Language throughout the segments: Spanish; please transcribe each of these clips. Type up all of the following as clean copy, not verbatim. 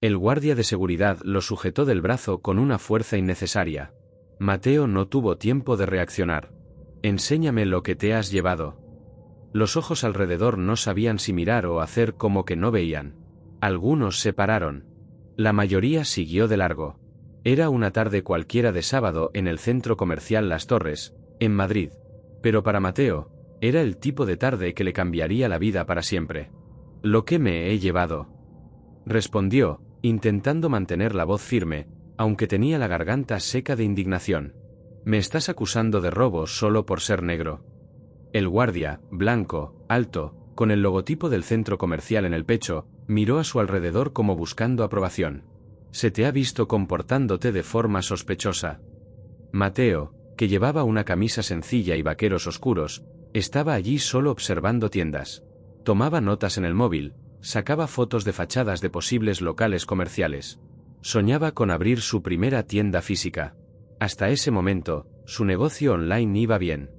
El guardia de seguridad lo sujetó del brazo con una fuerza innecesaria. Mateo no tuvo tiempo de reaccionar. «Enséñame lo que te has llevado». Los ojos alrededor no sabían si mirar o hacer como que no veían. Algunos se pararon. La mayoría siguió de largo. Era una tarde cualquiera de sábado en el centro comercial Las Torres, en Madrid. Pero para Mateo, era el tipo de tarde que le cambiaría la vida para siempre. «Lo que me he llevado», respondió, intentando mantener la voz firme, aunque tenía la garganta seca de indignación. «Me estás acusando de robo solo por ser negro». El guardia, blanco, alto, con el logotipo del centro comercial en el pecho, miró a su alrededor como buscando aprobación. «Se te ha visto comportándote de forma sospechosa». Mateo, que llevaba una camisa sencilla y vaqueros oscuros, estaba allí solo observando tiendas. Tomaba notas en el móvil, sacaba fotos de fachadas de posibles locales comerciales. Soñaba con abrir su primera tienda física. Hasta ese momento, su negocio online iba bien.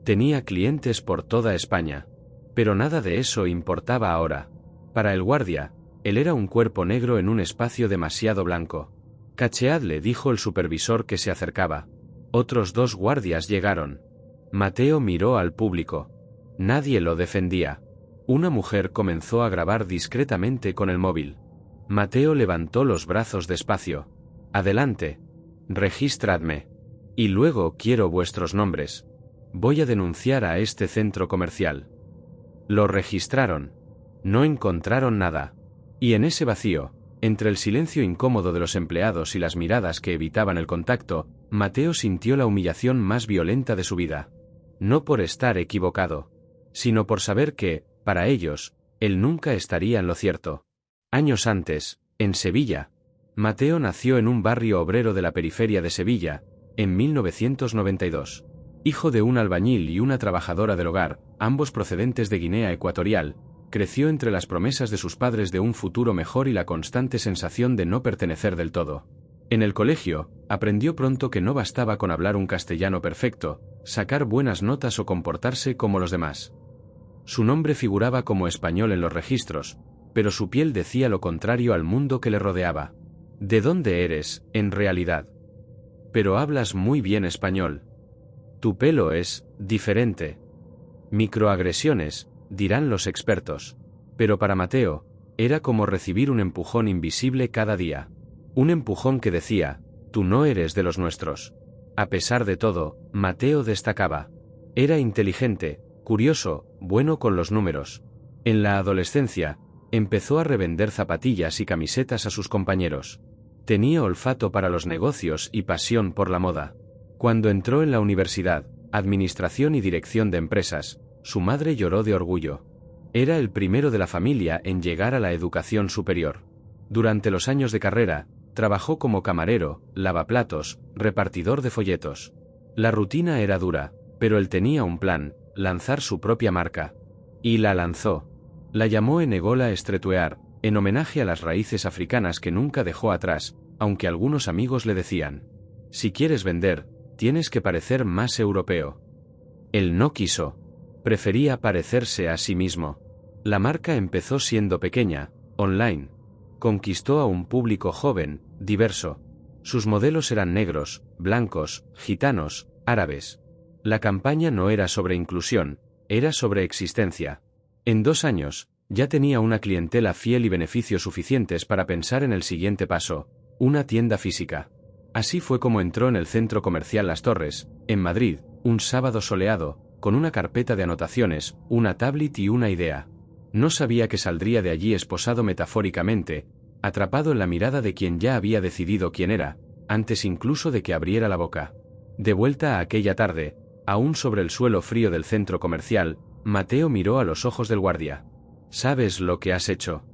Tenía clientes por toda España. Pero nada de eso importaba ahora. Para el guardia, él era un cuerpo negro en un espacio demasiado blanco. «Cacheadle», dijo el supervisor que se acercaba. Otros 2 guardias llegaron. Mateo miró al público. Nadie lo defendía. Una mujer comenzó a grabar discretamente con el móvil. Mateo levantó los brazos despacio. «Adelante. Registradme. Y luego quiero vuestros nombres. Voy a denunciar a este centro comercial». Lo registraron. No encontraron nada. Y en ese vacío, entre el silencio incómodo de los empleados y las miradas que evitaban el contacto, Mateo sintió la humillación más violenta de su vida. No por estar equivocado, sino por saber que, para ellos, él nunca estaría en lo cierto. Años antes, en Sevilla, Mateo nació en un barrio obrero de la periferia de Sevilla, en 1992. Hijo de un albañil y una trabajadora del hogar, ambos procedentes de Guinea Ecuatorial, creció entre las promesas de sus padres de un futuro mejor y la constante sensación de no pertenecer del todo. En el colegio, aprendió pronto que no bastaba con hablar un castellano perfecto, sacar buenas notas o comportarse como los demás. Su nombre figuraba como español en los registros, pero su piel decía lo contrario al mundo que le rodeaba. «¿De dónde eres, en realidad? Pero hablas muy bien español. Tu pelo es diferente». Microagresiones, dirán los expertos. Pero para Mateo, era como recibir un empujón invisible cada día. Un empujón que decía, «Tú no eres de los nuestros». A pesar de todo, Mateo destacaba. Era inteligente, curioso, bueno con los números. En la adolescencia, empezó a revender zapatillas y camisetas a sus compañeros. Tenía olfato para los negocios y pasión por la moda. Cuando entró en la universidad, Administración y Dirección de Empresas, su madre lloró de orgullo. Era el primero de la familia en llegar a la educación superior. Durante los años de carrera, trabajó como camarero, lavaplatos, repartidor de folletos. La rutina era dura, pero él tenía un plan: lanzar su propia marca. Y la lanzó. La llamó Enegola Streetwear, en homenaje a las raíces africanas que nunca dejó atrás, aunque algunos amigos le decían: «Si quieres vender, tienes que parecer más europeo». Él no quiso. Prefería parecerse a sí mismo. La marca empezó siendo pequeña, online. Conquistó a un público joven, diverso. Sus modelos eran negros, blancos, gitanos, árabes. La campaña no era sobre inclusión, era sobre existencia. En 2 años, ya tenía una clientela fiel y beneficios suficientes para pensar en el siguiente paso: una tienda física. Así fue como entró en el centro comercial Las Torres, en Madrid, un sábado soleado, con una carpeta de anotaciones, una tablet y una idea. No sabía que saldría de allí esposado metafóricamente, atrapado en la mirada de quien ya había decidido quién era, antes incluso de que abriera la boca. De vuelta a aquella tarde, aún sobre el suelo frío del centro comercial, Mateo miró a los ojos del guardia. «¿Sabes lo que has hecho?».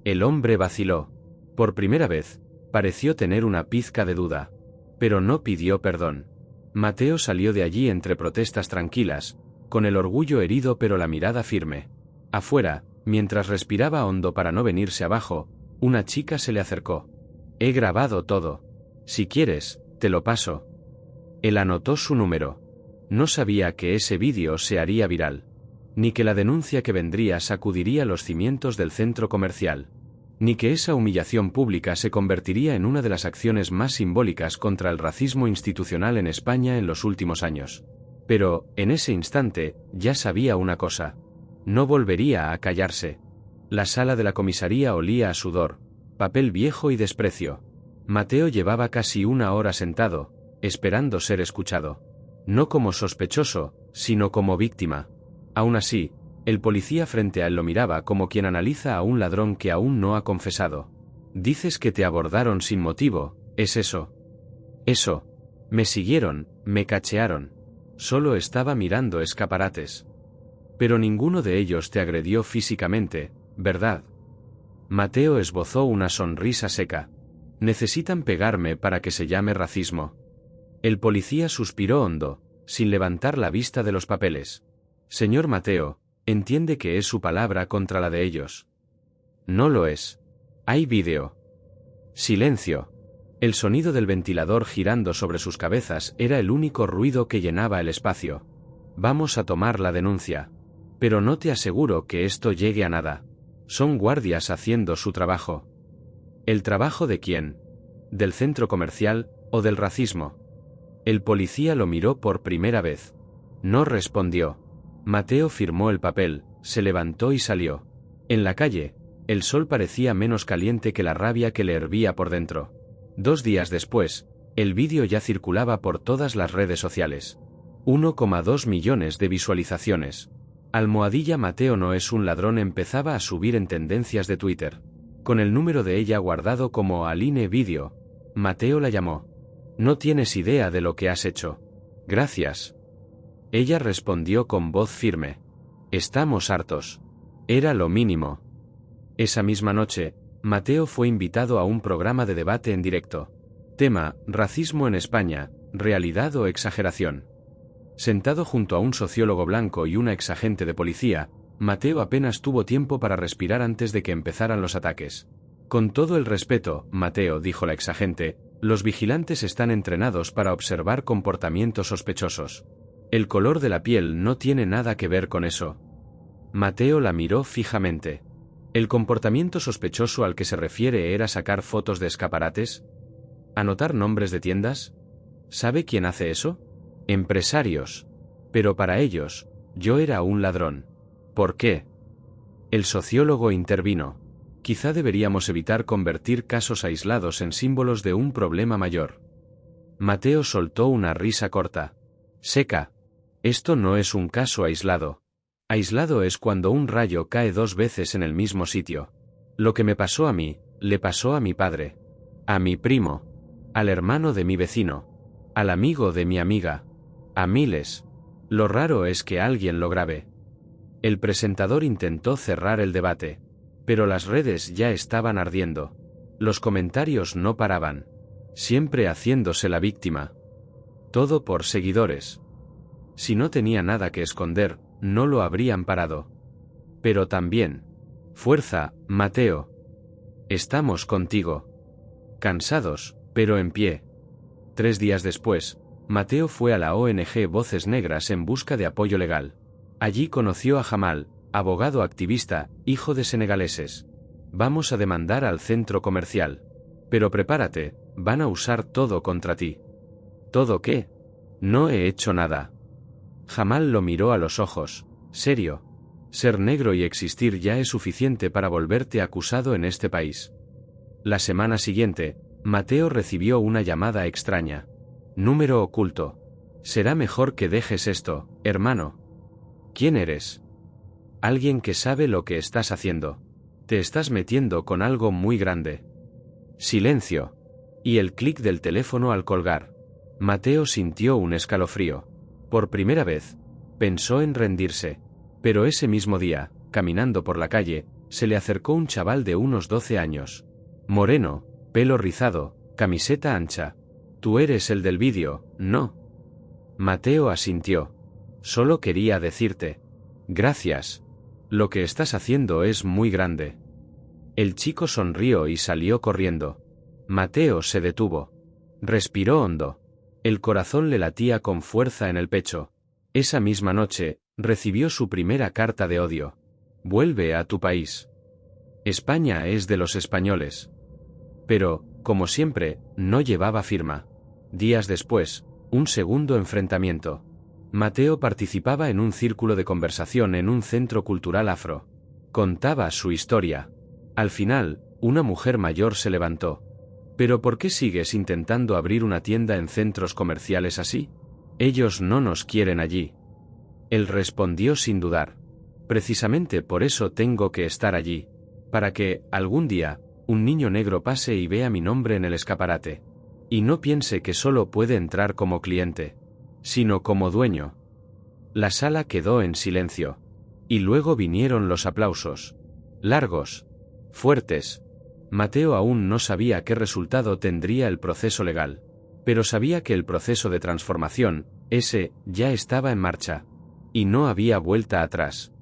El hombre vaciló. Por primera vez, pareció tener una pizca de duda. Pero no pidió perdón. Mateo salió de allí entre protestas tranquilas, con el orgullo herido pero la mirada firme. Afuera, mientras respiraba hondo para no venirse abajo, una chica se le acercó. «He grabado todo. Si quieres, te lo paso». Él anotó su número. No sabía que ese vídeo se haría viral, ni que la denuncia que vendría sacudiría los cimientos del centro comercial. ni que esa humillación pública se convertiría en una de las acciones más simbólicas contra el racismo institucional en España en los últimos años. Pero, en ese instante, ya sabía una cosa. No volvería a callarse. La sala de la comisaría olía a sudor, papel viejo y desprecio. Mateo llevaba casi una hora sentado, esperando ser escuchado. No como sospechoso, sino como víctima. Aún así, el policía frente a él lo miraba como quien analiza a un ladrón que aún no ha confesado. Dices que te abordaron sin motivo, ¿es eso? Eso. Me siguieron, me cachearon. Solo estaba mirando escaparates. Pero ninguno de ellos te agredió físicamente, ¿verdad? Mateo esbozó una sonrisa seca. Necesitan pegarme para que se llame racismo. El policía suspiró hondo, sin levantar la vista de los papeles. Señor Mateo, entiende que es su palabra contra la de ellos. No lo es. Hay vídeo. Silencio. El sonido del ventilador girando sobre sus cabezas era el único ruido que llenaba el espacio. Vamos a tomar la denuncia. Pero no te aseguro que esto llegue a nada. Son guardias haciendo su trabajo. ¿El trabajo de quién? ¿Del centro comercial, o del racismo? El policía lo miró por primera vez. No respondió. Mateo firmó el papel, se levantó y salió. En la calle, el sol parecía menos caliente que la rabia que le hervía por dentro. 2 días después, el vídeo ya circulaba por todas las redes sociales. 1,2 millones de visualizaciones. Almohadilla Mateo no es un ladrón empezaba a subir en tendencias de Twitter. Con el número de ella guardado como Aline Video, Mateo la llamó. No tienes idea de lo que has hecho. Gracias. Ella respondió con voz firme. Estamos hartos. Era lo mínimo. Esa misma noche, Mateo fue invitado a un programa de debate en directo. Tema, racismo en España, realidad o exageración. Sentado junto a un sociólogo blanco y una exagente de policía, Mateo apenas tuvo tiempo para respirar antes de que empezaran los ataques. Con todo el respeto, Mateo, dijo la exagente, los vigilantes están entrenados para observar comportamientos sospechosos. El color de la piel no tiene nada que ver con eso. Mateo la miró fijamente. ¿El comportamiento sospechoso al que se refiere era sacar fotos de escaparates? ¿Anotar nombres de tiendas? ¿Sabe quién hace eso? Empresarios. Pero para ellos, yo era un ladrón. ¿Por qué? El sociólogo intervino. Quizá deberíamos evitar convertir casos aislados en símbolos de un problema mayor. Mateo soltó una risa corta. Seca. Esto no es un caso aislado. Aislado es cuando un rayo cae 2 veces en el mismo sitio. Lo que me pasó a mí, le pasó a mi padre, a mi primo, al hermano de mi vecino, al amigo de mi amiga, a miles. Lo raro es que alguien lo grabe. El presentador intentó cerrar el debate, pero las redes ya estaban ardiendo. Los comentarios no paraban, siempre haciéndose la víctima. Todo por seguidores. Si no tenía nada que esconder, no lo habrían parado. Pero también. Fuerza, Mateo. Estamos contigo. Cansados, pero en pie. 3 días después, Mateo fue a la ONG Voces Negras en busca de apoyo legal. Allí conoció a Jamal, abogado activista, hijo de senegaleses. Vamos a demandar al centro comercial. Pero prepárate, van a usar todo contra ti. ¿Todo qué? No he hecho nada. Jamal lo miró a los ojos, serio. Ser negro y existir ya es suficiente para volverte acusado en este país. La semana siguiente, Mateo recibió una llamada extraña. Número oculto. Será mejor que dejes esto, hermano. ¿Quién eres? Alguien que sabe lo que estás haciendo. Te estás metiendo con algo muy grande. Silencio. Y el clic del teléfono al colgar. Mateo sintió un escalofrío. Por primera vez, pensó en rendirse. Pero ese mismo día, caminando por la calle, se le acercó un chaval de unos 12 años. Moreno, pelo rizado, camiseta ancha. Tú eres el del vídeo, ¿no? Mateo asintió. Solo quería decirte. Gracias. Lo que estás haciendo es muy grande. El chico sonrió y salió corriendo. Mateo se detuvo. Respiró hondo. El corazón le latía con fuerza en el pecho. Esa misma noche, recibió su primera carta de odio. Vuelve a tu país. España es de los españoles. Pero, como siempre, no llevaba firma. Días después, un segundo enfrentamiento. Mateo participaba en un círculo de conversación en un centro cultural afro. Contaba su historia. Al final, una mujer mayor se levantó. ¿Pero por qué sigues intentando abrir una tienda en centros comerciales así? Ellos no nos quieren allí. Él respondió sin dudar. Precisamente por eso tengo que estar allí. Para que, algún día, un niño negro pase y vea mi nombre en el escaparate. Y no piense que solo puede entrar como cliente, sino como dueño. La sala quedó en silencio. Y luego vinieron los aplausos. Largos. Fuertes. Mateo aún no sabía qué resultado tendría el proceso legal. Pero sabía que el proceso de transformación, ese, ya estaba en marcha. Y no había vuelta atrás.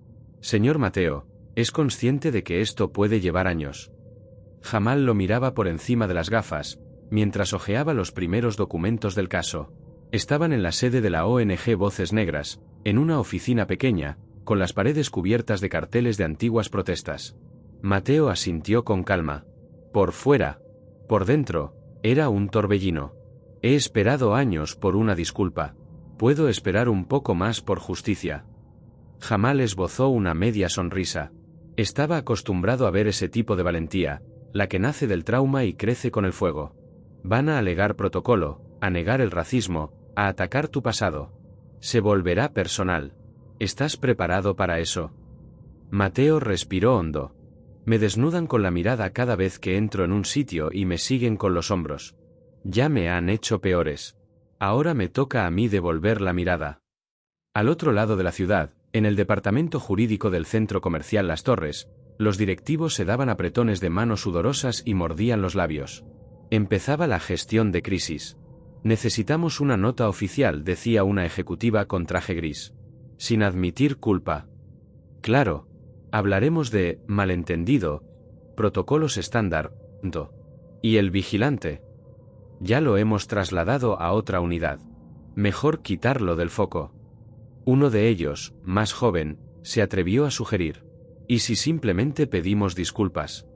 Señor Mateo, ¿es consciente de que esto puede llevar años? Jamal lo miraba por encima de las gafas, mientras hojeaba los primeros documentos del caso. Estaban en la sede de la ONG Voces Negras, en una oficina pequeña, con las paredes cubiertas de carteles de antiguas protestas. Mateo asintió con calma. Por fuera. Por dentro, era un torbellino. He esperado años por una disculpa. Puedo esperar un poco más por justicia. Jamal esbozó una media sonrisa. Estaba acostumbrado a ver ese tipo de valentía, la que nace del trauma y crece con el fuego. Van a alegar protocolo, a negar el racismo, a atacar tu pasado. Se volverá personal. ¿Estás preparado para eso? Mateo respiró hondo. Me desnudan con la mirada cada vez que entro en un sitio y me siguen con los hombros. Ya me han hecho peores. Ahora me toca a mí devolver la mirada. Al otro lado de la ciudad, en el departamento jurídico del centro comercial Las Torres, los directivos se daban apretones de manos sudorosas y mordían los labios. Empezaba la gestión de crisis. Necesitamos una nota oficial, decía una ejecutiva con traje gris. Sin admitir culpa. Claro. Hablaremos de malentendido, protocolos estándar, y el vigilante. Ya lo hemos trasladado a otra unidad. Mejor quitarlo del foco. Uno de ellos, más joven, se atrevió a sugerir. ¿Y si simplemente pedimos disculpas?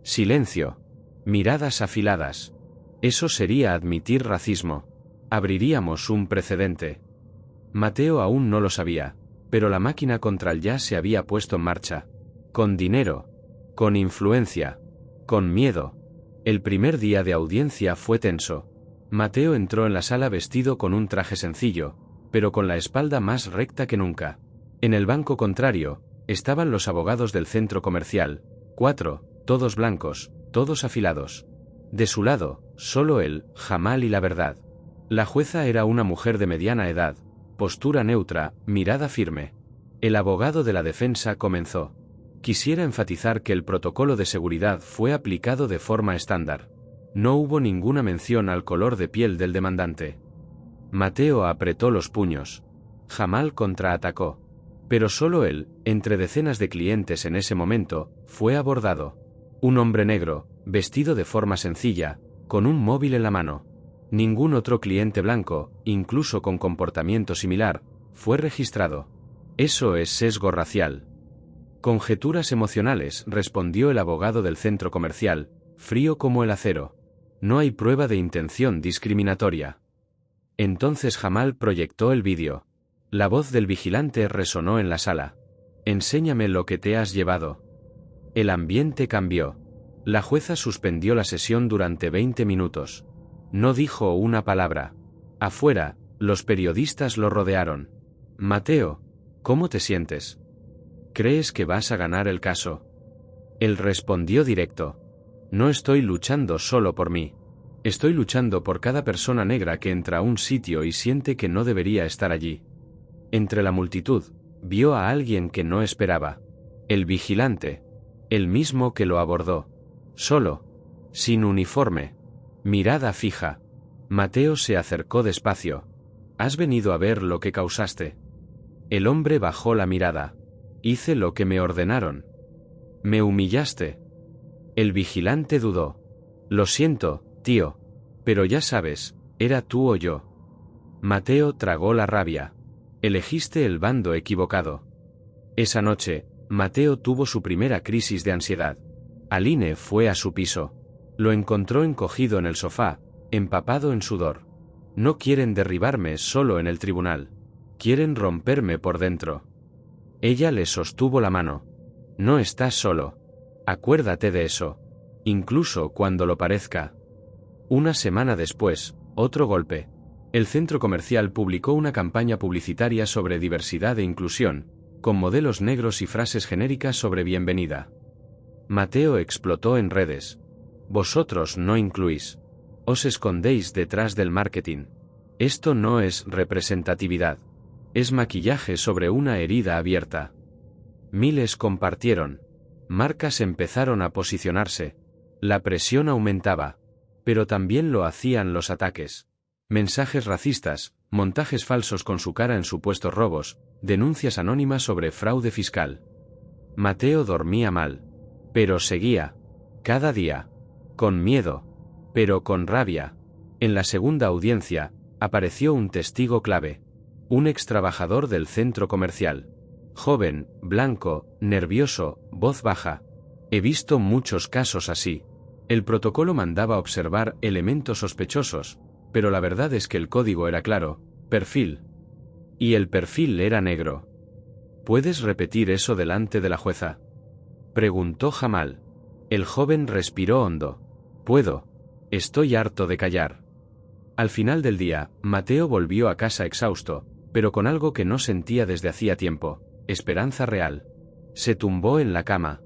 Silencio. Miradas afiladas. Eso sería admitir racismo. Abriríamos un precedente. Mateo aún no lo sabía, pero la máquina contra el ya se había puesto en marcha. Con dinero. Con influencia. Con miedo. El primer día de audiencia fue tenso. Mateo entró en la sala vestido con un traje sencillo, pero con la espalda más recta que nunca. En el banco contrario, estaban los abogados del centro comercial, 4, todos blancos, todos afilados. De su lado, solo él, Jamal y la verdad. La jueza era una mujer de mediana edad, postura neutra, mirada firme. El abogado de la defensa comenzó. Quisiera enfatizar que el protocolo de seguridad fue aplicado de forma estándar. No hubo ninguna mención al color de piel del demandante. Mateo apretó los puños. Jamal contraatacó. Pero solo él, entre decenas de clientes en ese momento, fue abordado. Un hombre negro, vestido de forma sencilla, con un móvil en la mano. Ningún otro cliente blanco, incluso con comportamiento similar, fue registrado. Eso es sesgo racial. Conjeturas emocionales, respondió el abogado del centro comercial, frío como el acero. No hay prueba de intención discriminatoria. Entonces Jamal proyectó el vídeo. La voz del vigilante resonó en la sala. Enséñame lo que te has llevado. El ambiente cambió. La jueza suspendió la sesión durante 20 minutos. No dijo una palabra. Afuera, los periodistas lo rodearon. Mateo, ¿cómo te sientes? ¿Crees que vas a ganar el caso? Él respondió directo. No estoy luchando solo por mí. Estoy luchando por cada persona negra que entra a un sitio y siente que no debería estar allí. Entre la multitud, vio a alguien que no esperaba. El vigilante. El mismo que lo abordó. Solo. Sin uniforme. Mirada fija. Mateo se acercó despacio. ¿Has venido a ver lo que causaste? El hombre bajó la mirada. Hice lo que me ordenaron. Me humillaste. El vigilante dudó. Lo siento, tío. Pero ya sabes, era tú o yo. Mateo tragó la rabia. Elegiste el bando equivocado. Esa noche, Mateo tuvo su primera crisis de ansiedad. Aline fue a su piso. Lo encontró encogido en el sofá, empapado en sudor. No quieren derribarme solo en el tribunal. Quieren romperme por dentro. Ella le sostuvo la mano. No estás solo. Acuérdate de eso. Incluso cuando lo parezca. Una semana después, otro golpe. El centro comercial publicó una campaña publicitaria sobre diversidad e inclusión, con modelos negros y frases genéricas sobre bienvenida. Mateo explotó en redes. Vosotros no incluís. Os escondéis detrás del marketing. Esto no es representatividad. Es maquillaje sobre una herida abierta. Miles compartieron. Marcas empezaron a posicionarse. La presión aumentaba. Pero también lo hacían los ataques. Mensajes racistas, montajes falsos con su cara en supuestos robos, denuncias anónimas sobre fraude fiscal. Mateo dormía mal. Pero seguía. Cada día. Con miedo. Pero con rabia. En la segunda audiencia, apareció un testigo clave. Un extrabajador del centro comercial. Joven, blanco, nervioso, voz baja. He visto muchos casos así. El protocolo mandaba observar elementos sospechosos, pero la verdad es que el código era claro, perfil. Y el perfil era negro. ¿Puedes repetir eso delante de la jueza?, preguntó Jamal. El joven respiró hondo. Puedo. Estoy harto de callar. Al final del día, Mateo volvió a casa exhausto, pero con algo que no sentía desde hacía tiempo: esperanza real. Se tumbó en la cama.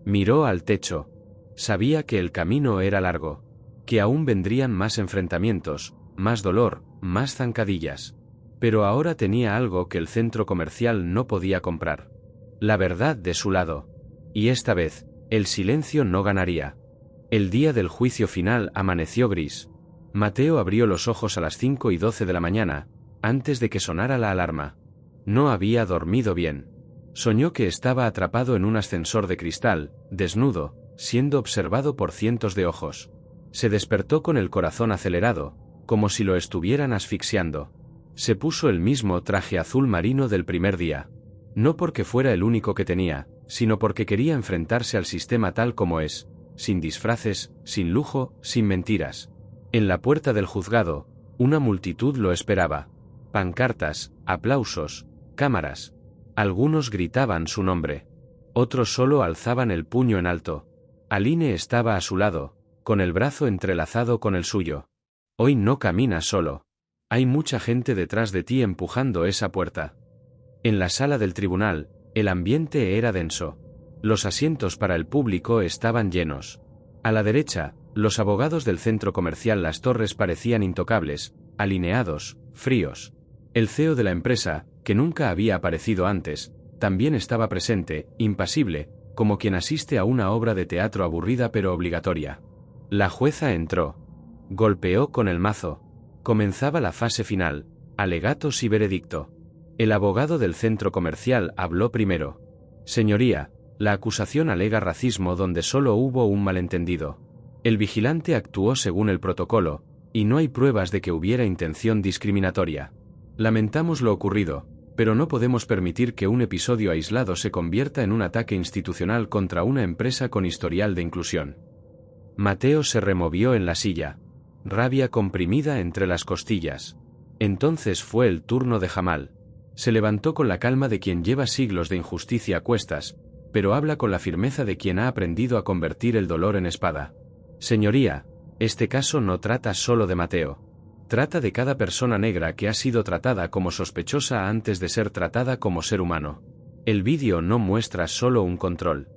Miró al techo. Sabía que el camino era largo, que aún vendrían más enfrentamientos, más dolor, más zancadillas. Pero ahora tenía algo que el centro comercial no podía comprar: la verdad de su lado. Y esta vez, el silencio no ganaría. El día del juicio final amaneció gris. Mateo abrió los ojos a las 5:12 de la mañana, antes de que sonara la alarma. No había dormido bien. Soñó que estaba atrapado en un ascensor de cristal, desnudo, siendo observado por cientos de ojos. Se despertó con el corazón acelerado, como si lo estuvieran asfixiando. Se puso el mismo traje azul marino del primer día. No porque fuera el único que tenía, sino porque quería enfrentarse al sistema tal como es, sin disfraces, sin lujo, sin mentiras. En la puerta del juzgado, una multitud lo esperaba. Pancartas, aplausos, cámaras. Algunos gritaban su nombre. Otros solo alzaban el puño en alto. Aline estaba a su lado, con el brazo entrelazado con el suyo. Hoy no caminas solo. Hay mucha gente detrás de ti empujando esa puerta. En la sala del tribunal, el ambiente era denso. Los asientos para el público estaban llenos. A la derecha, los abogados del centro comercial Las Torres parecían intocables, alineados, fríos. El CEO de la empresa, que nunca había aparecido antes, también estaba presente, impasible, como quien asiste a una obra de teatro aburrida pero obligatoria. La jueza entró. Golpeó con el mazo. Comenzaba la fase final, alegatos y veredicto. El abogado del centro comercial habló primero. Señoría, la acusación alega racismo donde solo hubo un malentendido. El vigilante actuó según el protocolo, y no hay pruebas de que hubiera intención discriminatoria. Lamentamos lo ocurrido, pero no podemos permitir que un episodio aislado se convierta en un ataque institucional contra una empresa con historial de inclusión. Mateo se removió en la silla. Rabia comprimida entre las costillas. Entonces fue el turno de Jamal. Se levantó con la calma de quien lleva siglos de injusticia a cuestas, pero habla con la firmeza de quien ha aprendido a convertir el dolor en espada. Señoría, este caso no trata solo de Mateo. Trata de cada persona negra que ha sido tratada como sospechosa antes de ser tratada como ser humano. El vídeo no muestra solo un control.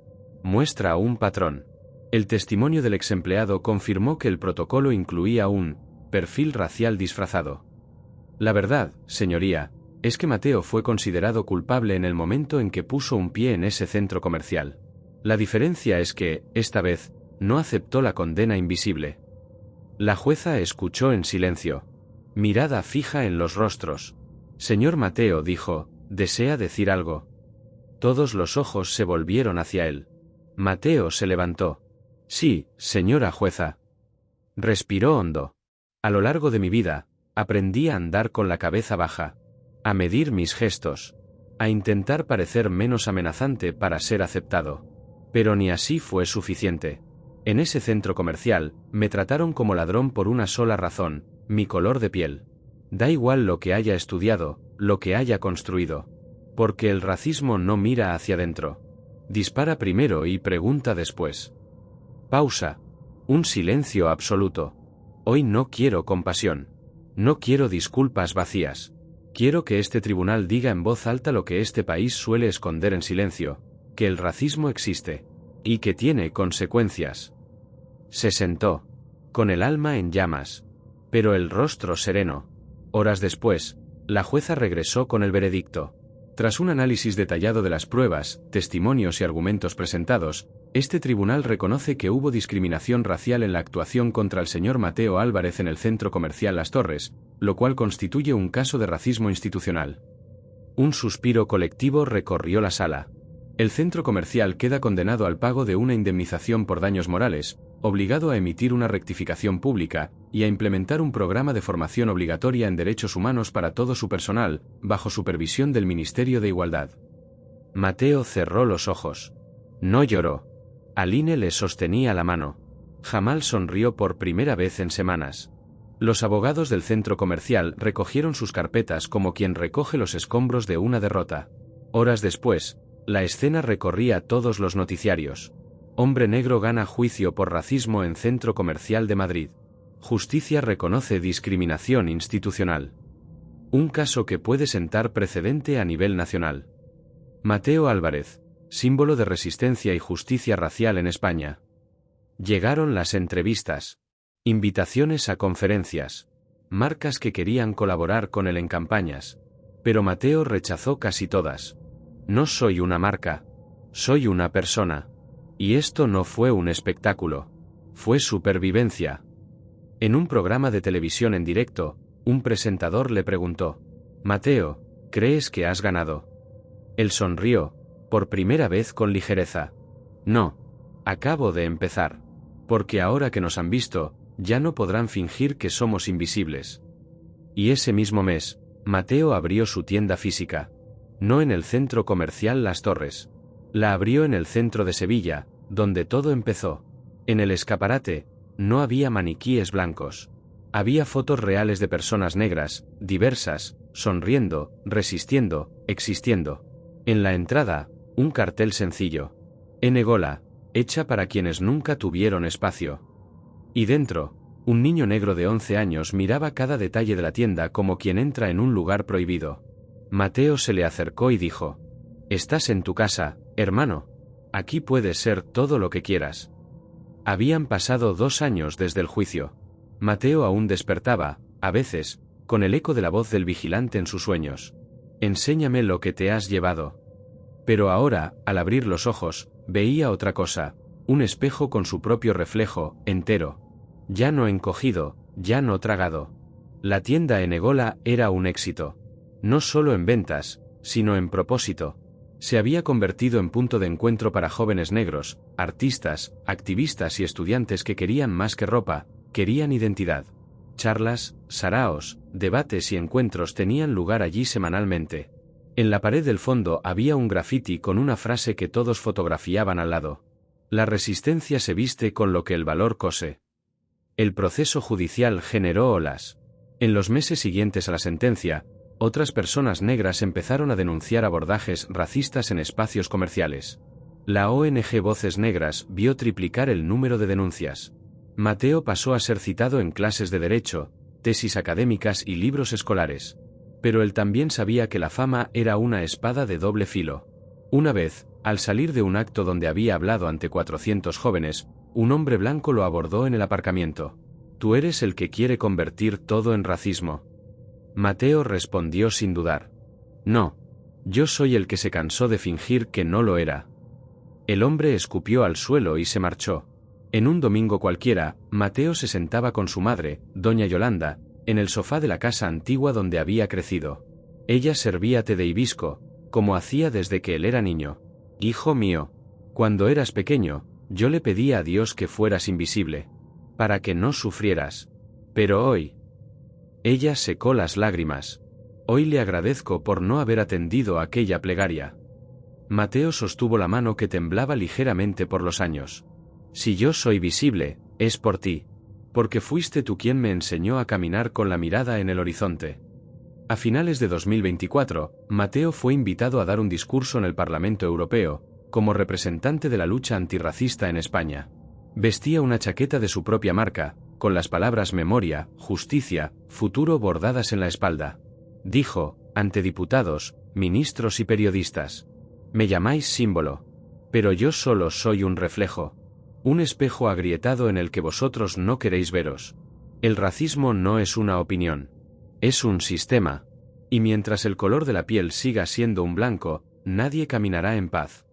Muestra un patrón. El testimonio del exempleado confirmó que el protocolo incluía un perfil racial disfrazado. La verdad, señoría, es que Mateo fue considerado culpable en el momento en que puso un pie en ese centro comercial. La diferencia es que, esta vez, no aceptó la condena invisible. La jueza escuchó en silencio. Mirada fija en los rostros. Señor Mateo, dijo, ¿desea decir algo? Todos los ojos se volvieron hacia él. Mateo se levantó. Sí, señora jueza. Respiró hondo. A lo largo de mi vida, aprendí a andar con la cabeza baja, a medir mis gestos, a intentar parecer menos amenazante para ser aceptado. Pero ni así fue suficiente. En ese centro comercial, me trataron como ladrón por una sola razón, mi color de piel. Da igual lo que haya estudiado, lo que haya construido. Porque el racismo no mira hacia adentro. Dispara primero y pregunta después. Pausa. Un silencio absoluto. Hoy no quiero compasión. No quiero disculpas vacías. Quiero que este tribunal diga en voz alta lo que este país suele esconder en silencio, que el racismo existe. Y que tiene consecuencias. Se sentó, con el alma en llamas, pero el rostro sereno. Horas después, la jueza regresó con el veredicto. Tras un análisis detallado de las pruebas, testimonios y argumentos presentados, este tribunal reconoce que hubo discriminación racial en la actuación contra el señor Mateo Álvarez en el centro comercial Las Torres, lo cual constituye un caso de racismo institucional. Un suspiro colectivo recorrió la sala. El centro comercial queda condenado al pago de una indemnización por daños morales, obligado a emitir una rectificación pública, y a implementar un programa de formación obligatoria en derechos humanos para todo su personal, bajo supervisión del Ministerio de Igualdad. Mateo cerró los ojos. No lloró. Aline le sostenía la mano. Jamal sonrió por primera vez en semanas. Los abogados del centro comercial recogieron sus carpetas como quien recoge los escombros de una derrota. Horas después, la escena recorría todos los noticiarios. Hombre negro gana juicio por racismo en centro comercial de Madrid. Justicia reconoce discriminación institucional. Un caso que puede sentar precedente a nivel nacional. Mateo Álvarez, símbolo de resistencia y justicia racial en España. Llegaron las entrevistas. Invitaciones a conferencias. Marcas que querían colaborar con él en campañas. Pero Mateo rechazó casi todas. No soy una marca. Soy una persona. Y esto no fue un espectáculo. Fue supervivencia. En un programa de televisión en directo, un presentador le preguntó: Mateo, ¿crees que has ganado? Él sonrió, por primera vez con ligereza. No. Acabo de empezar. Porque ahora que nos han visto, ya no podrán fingir que somos invisibles. Y ese mismo mes, Mateo abrió su tienda física. No en el centro comercial Las Torres. La abrió en el centro de Sevilla, donde todo empezó. En el escaparate, no había maniquíes blancos. Había fotos reales de personas negras, diversas, sonriendo, resistiendo, existiendo. En la entrada, un cartel sencillo. Enegola, hecha para quienes nunca tuvieron espacio. Y dentro, un niño negro de 11 años miraba cada detalle de la tienda como quien entra en un lugar prohibido. Mateo se le acercó y dijo: Estás en tu casa, hermano. Aquí puedes ser todo lo que quieras. Habían pasado 2 años desde el juicio. Mateo aún despertaba, a veces, con el eco de la voz del vigilante en sus sueños. Enséñame lo que te has llevado. Pero ahora, al abrir los ojos, veía otra cosa, un espejo con su propio reflejo, entero. Ya no encogido, ya no tragado. La tienda Enegola era un éxito. No solo en ventas, sino en propósito. Se había convertido en punto de encuentro para jóvenes negros, artistas, activistas y estudiantes que querían más que ropa, querían identidad. Charlas, saraos, debates y encuentros tenían lugar allí semanalmente. En la pared del fondo había un grafiti con una frase que todos fotografiaban al lado. La resistencia se viste con lo que el valor cose. El proceso judicial generó olas. En los meses siguientes a la sentencia, otras personas negras empezaron a denunciar abordajes racistas en espacios comerciales. La ONG Voces Negras vio triplicar el número de denuncias. Mateo pasó a ser citado en clases de derecho, tesis académicas y libros escolares. Pero él también sabía que la fama era una espada de doble filo. Una vez, al salir de un acto donde había hablado ante 400 jóvenes, un hombre blanco lo abordó en el aparcamiento. «Tú eres el que quiere convertir todo en racismo». Mateo respondió sin dudar. «No. Yo soy el que se cansó de fingir que no lo era». El hombre escupió al suelo y se marchó. En un domingo cualquiera, Mateo se sentaba con su madre, doña Yolanda, en el sofá de la casa antigua donde había crecido. Ella servía té de hibisco, como hacía desde que él era niño. «Hijo mío, cuando eras pequeño, yo le pedía a Dios que fueras invisible, para que no sufrieras. Pero hoy...». Ella secó las lágrimas. «Hoy le agradezco por no haber atendido aquella plegaria». Mateo sostuvo la mano que temblaba ligeramente por los años. Si yo soy visible, es por ti. Porque fuiste tú quien me enseñó a caminar con la mirada en el horizonte. A finales de 2024, Mateo fue invitado a dar un discurso en el Parlamento Europeo, como representante de la lucha antirracista en España. Vestía una chaqueta de su propia marca, con las palabras memoria, justicia, futuro bordadas en la espalda. Dijo, ante diputados, ministros y periodistas: me llamáis símbolo. Pero yo solo soy un reflejo. Un espejo agrietado en el que vosotros no queréis veros. El racismo no es una opinión. Es un sistema. Y mientras el color de la piel siga siendo un blanco, nadie caminará en paz.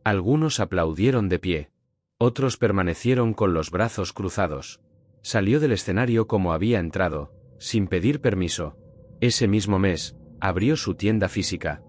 Algunos aplaudieron de pie. Otros permanecieron con los brazos cruzados. Salió del escenario como había entrado, sin pedir permiso. Ese mismo mes, abrió su tienda física.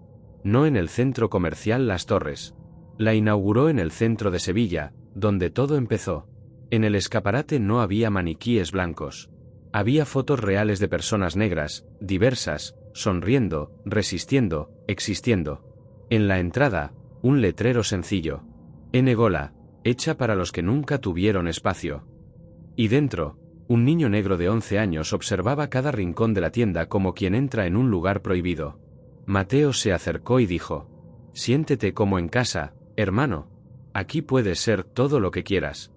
No en el centro comercial Las Torres. La inauguró en el centro de Sevilla, donde todo empezó. En el escaparate no había maniquíes blancos. Había fotos reales de personas negras, diversas, sonriendo, resistiendo, existiendo. En la entrada, un letrero sencillo. Enegola, hecha para los que nunca tuvieron espacio. Y dentro, un niño negro de 11 años observaba cada rincón de la tienda como quien entra en un lugar prohibido. Mateo se acercó y dijo: siéntete como en casa, hermano. Aquí puedes ser todo lo que quieras.